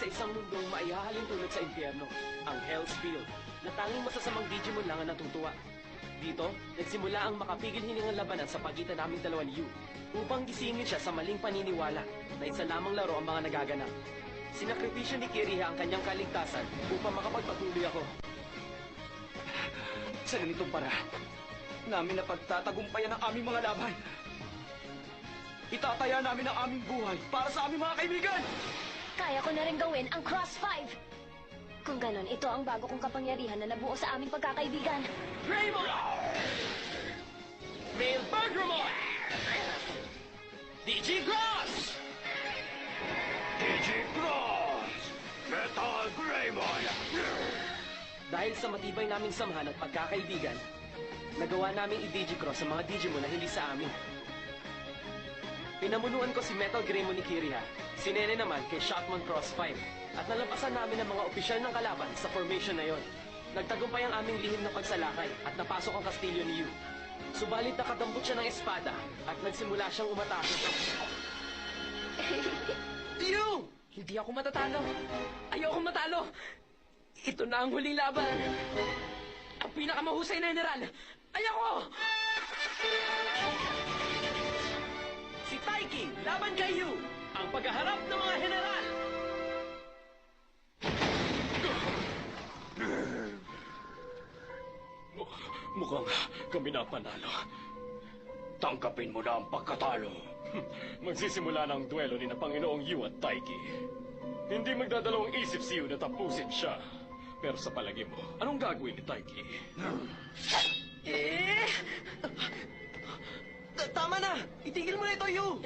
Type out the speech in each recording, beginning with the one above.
sa isang mundong maihahalin tulad sa impyerno, ang Hell's Field, na tanging masasamang Digimon lang ang natutuwa. Dito, nagsimula ang makapigil-hiningang labanan sa pagitan naming dalawa ni Yu, upang gisingin siya sa maling paniniwala na isa lamang laro ang mga nagaganap. Sinakripisyo ni Kiriha ang kanyang kaligtasan upang makapagpatuloy ako. Sa ganitong paraan, namin napagtatagumpayan ang aming mga laban. Itataya namin ang aming buhay para sa aming mga kaibigan! Kaya ko na rin gawin ang Cross 5. Kung ganon, ito ang bago kong kapangyarihan na nabuo sa aming pagkakaibigan. Greymon! Male Bergramon! Digigross! Digigross! Metal Greymon! Dahil sa matibay naming samahan at pagkakaibigan, nagawa naming i-Digicross ang mga Digimon na hindi sa amin. Pinamunuan ko si Metal Greymon ni Kiriha, si Nene naman kay Shockmon Cross 5, at nalampasan namin ang mga opisyal ng kalaban sa formation na yon. Nagtagumpay ang aming lihim na pagsalakay at napasok ang kastilyo ni Yu. Subalit nakadambot siya ng espada at nagsimula siyang umatake. Yu! Hindi ako matatalo. Ayoko matalo. Ito na ang huling laban. Ang pinakamahusay na general ay ako! Si Taiki, laban kay Yu, ang paghaharap ng mga general! Mukhang kami na panalo. Tangkapin mo na ang pagkatalo. Magsisimula ng duelo ni na Panginoong Yu at Taiki. Hindi magdadalawang isip si Yu na tapusin siya. Pero sa palagi mo, anong gagawin ni Taiki? Tama na! Itigil mo na ito, Yu!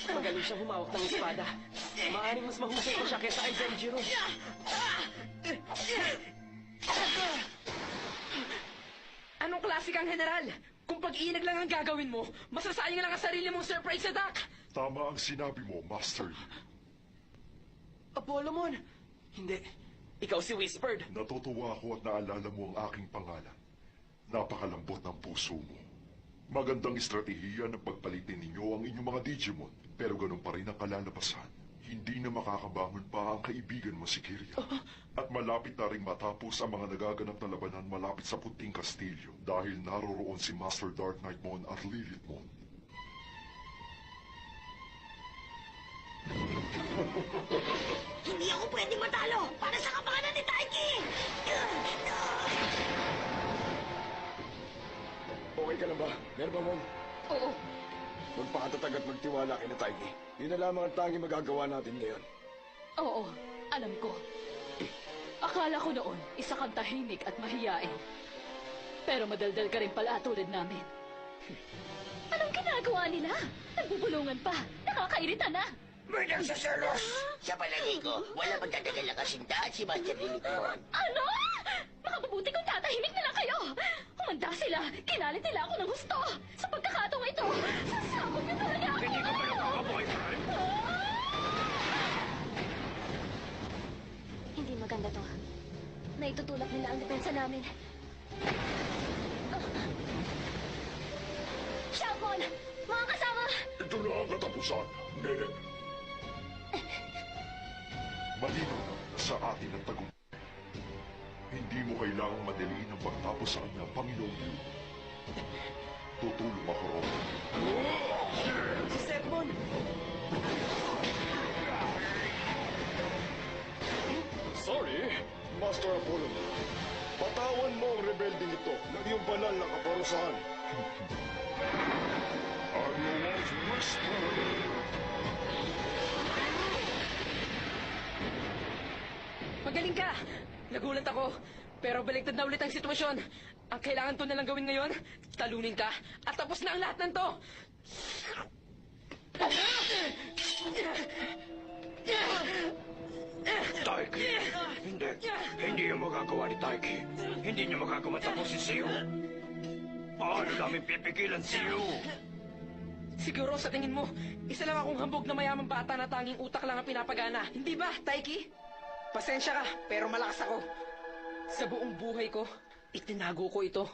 Magaling siyang humawak ng espada. Maaaring mas mahusay pa siya kaysa kay Zenjiro. Anong klase kang general? Kung pag-iinag lang ang gagawin mo, masasayang lang ang sarili mong surprise attack! Tama ang sinabi mo, Master Yi. Apollomon! Hindi. Ikaw si Whispered. Natutuwa ako at naalala mo ang aking pangalan. Napakalambot ng puso mo. Magandang estratehiya na pagpalitin ninyo ang inyong mga Digimon, pero ganun pa rin ang kalalabasan. Hindi na makakabangon pa ang kaibigan mo si Kiria. At malapit na rin matapos ang mga nagaganap na labanan malapit sa Puting Kastilyo dahil naroroon si Master Dark Knightmon at Lilithmon. Hindi ako pwedeng matalo para sa kapakanan ni Taiki! Okay ka na ba? Meron Oo. Magpakatatag at magtiwala kay na Taiki. Yun na lamang ang tanging magagawa natin ngayon. Oo, alam ko. Akala ko noon, isa kang tahimik at mahiyain. Pero madaldal ka rin pala tulad namin. Anong ginagawa nila? Nagbubulungan pa. Nakakairita na. Merdang sa Selos! Sa palagi ko, wala magtatagal na kasindahan si Master Lilithmon. Ano? Makabubuti kung tatahimik na lang kayo. Humanda sila. Kinalit nila ako ng gusto. Sa pagkakataong ito, sasabog niyo talaga ako. Hindi ka ba nakaka-boyfriend? Hindi maganda to. Naitutulak nila ang depensa namin. Shoutmon! Mga kasama! Ito na ang katapusan, Nene. Malinaw na sa atin ang tagumpay. Hindi mo kailangang madaliin ang pagtapos sa kanya, Panginoong Yu. Tutulong ako ron. Si Setmon! Sorry, Master Apollo. Patawan mo ang rebelding ito ng iyong banal na kaparusahan. I was whispered. Magaling ka! Nagulat ako. Pero baliktad na ulit ang sitwasyon. Ang kailangan to na lang gawin ngayon, talunin ka at tapos na ang lahat ng to! Taiki! Hindi. Hindi yung magagawa ni Taiki. Hindi niya magagawa tapusin si Yu. Paano namin pipigilan si Yu? Siguro sa tingin mo, isa lang akong hambog na mayamang bata na tanging utak lang ang pinapagana. Hindi ba, Taiki? Pasensya ka, pero malakas ako. Sa buong buhay ko, Itinago ko ito.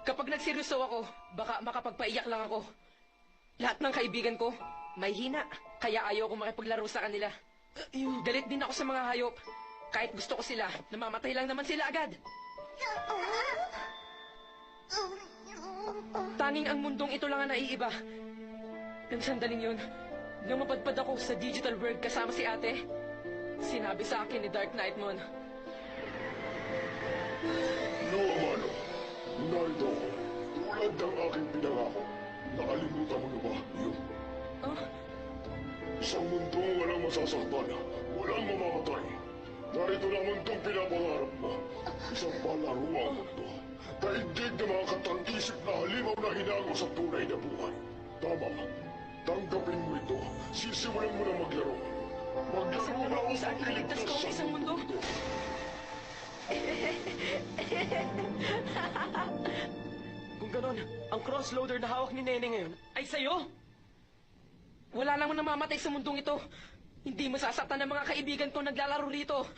Kapag nagseryoso ako, baka makapagpaiyak lang ako. Lahat ng kaibigan ko, may hina. Kaya ayaw ko makipaglaro sa kanila. Galit din ako sa mga hayop. Kahit gusto ko sila, namamatay lang naman sila agad. Tanging ang mundong ito lang ang naiiba. Nang sandaling yun, nang mapadpad ako sa digital world kasama si ate, sinabi sa akin ni Dark Knightmon, Amano, narito ako. Tulad ng aking pinangako. Nakalimutan mo na ba yun? Isang mundong walang masasaktan, walang mamamatay. Narito lang mundong pinapangarap mo. Isang palaruang mundo. Daigdig na mga katang-isip na halimaw na hinago sa tunay na buhay. Tama. Tanggapin mo ito. Sisimulan mo na maglaro. Maglaro isang na laro ako kung saan ililigtas ko ang isang mundo. Kung ganon, ang crossloader na hawak ni Nene ngayon ay sa'yo! Wala namang namamatay sa mundong ito. Hindi masasaktan ng mga kaibigan ko naglalaro rito.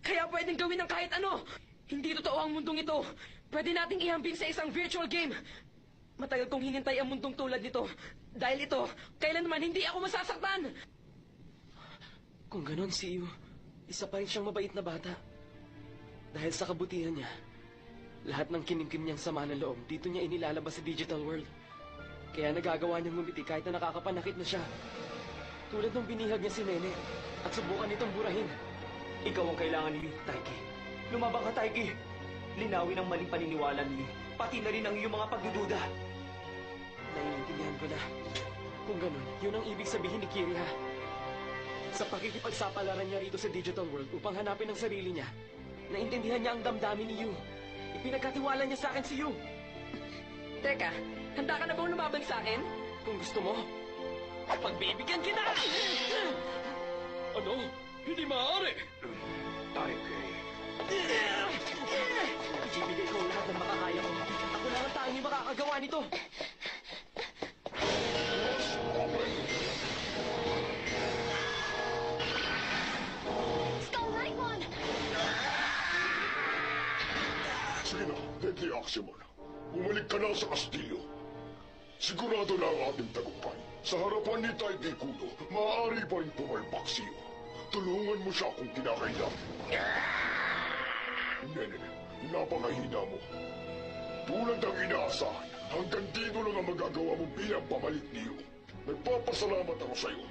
Kaya pwedeng gawin ng kahit ano. Hindi totoo ang mundong ito. Pwede nating ihambing sa isang virtual game. Matagal kong hinintay ang mundong tulad nito. Dahil ito, kailanman hindi ako masasaktan. Kung ganon, si Yu, isa pa rin siyang mabait na bata. Dahil sa kabutihan niya, lahat ng kinimkim niyang sama ng loob, dito niya inilalabas sa digital world. Kaya nagagawa niyang ngumiti kahit na nakakapanakit na siya. Tulad nung binihag niya si Nene at subukan nitong burahin. Ikaw ang kailangan ni Taiki. Lumabang ka, Taiki. Linawin ang maling paniniwala ni pati na rin ang iyong mga pagdududa. Naiintindihan ko na. Kung ganun, yun ang ibig sabihin ni Kiriha. Sa pakikipagsapalaran niya rito sa digital world upang hanapin ang sarili niya, naintindihan niya ang damdamin ni Yu. Ipinagkatiwala niya sa akin si Yu. Teka, handa ka na bang lumabang sa akin? Kung gusto mo, pagbibigyan kita! Ano? Hindi maaari! Taiki. Ibibigay ko ang lahat ng makakaya ko. Ako lang ang tanging makakagawa nito. Skull Knightmon! Sige na, Deadly Axemon. Bumalik ka na sa kastilyo. Sigurado na ang ating tagumpay. Sa harapan ni Taiki Kudo, maaari pa rin pumalpak siyo. Tulungan mo siya kung kinakailangan. Nene, napakahina mo. Tulad ng inaasahan, hanggang dito lang ang magagawa mo bilang pamalit niyo. Nagpapasalamat ako sa'yo.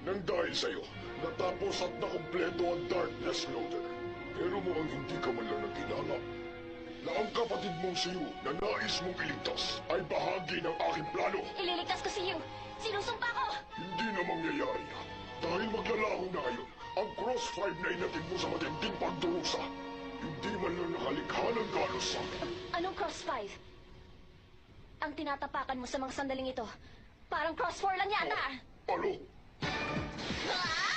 Nang dahil sa'yo, natapos at nakumpleto ang Darkness Loader. Pero mukhang hindi ka man lang nakilala na ang kapatid mong si Yu na nais mong iligtas ay bahagi ng aking plano. Ililigtas ko si Yu! Sinusumpa ko! Hindi na mangyayari. Dahil maglalaho na ngayon, ang Cross-5 na inatid mo sa matinding pagdurusa. Hindi man lang nakalikha ng galos sa akin. Anong Cross 5? Ang tinatapakan mo sa mga sandaling ito, parang Cross 4 lang yata! Ano? Ah!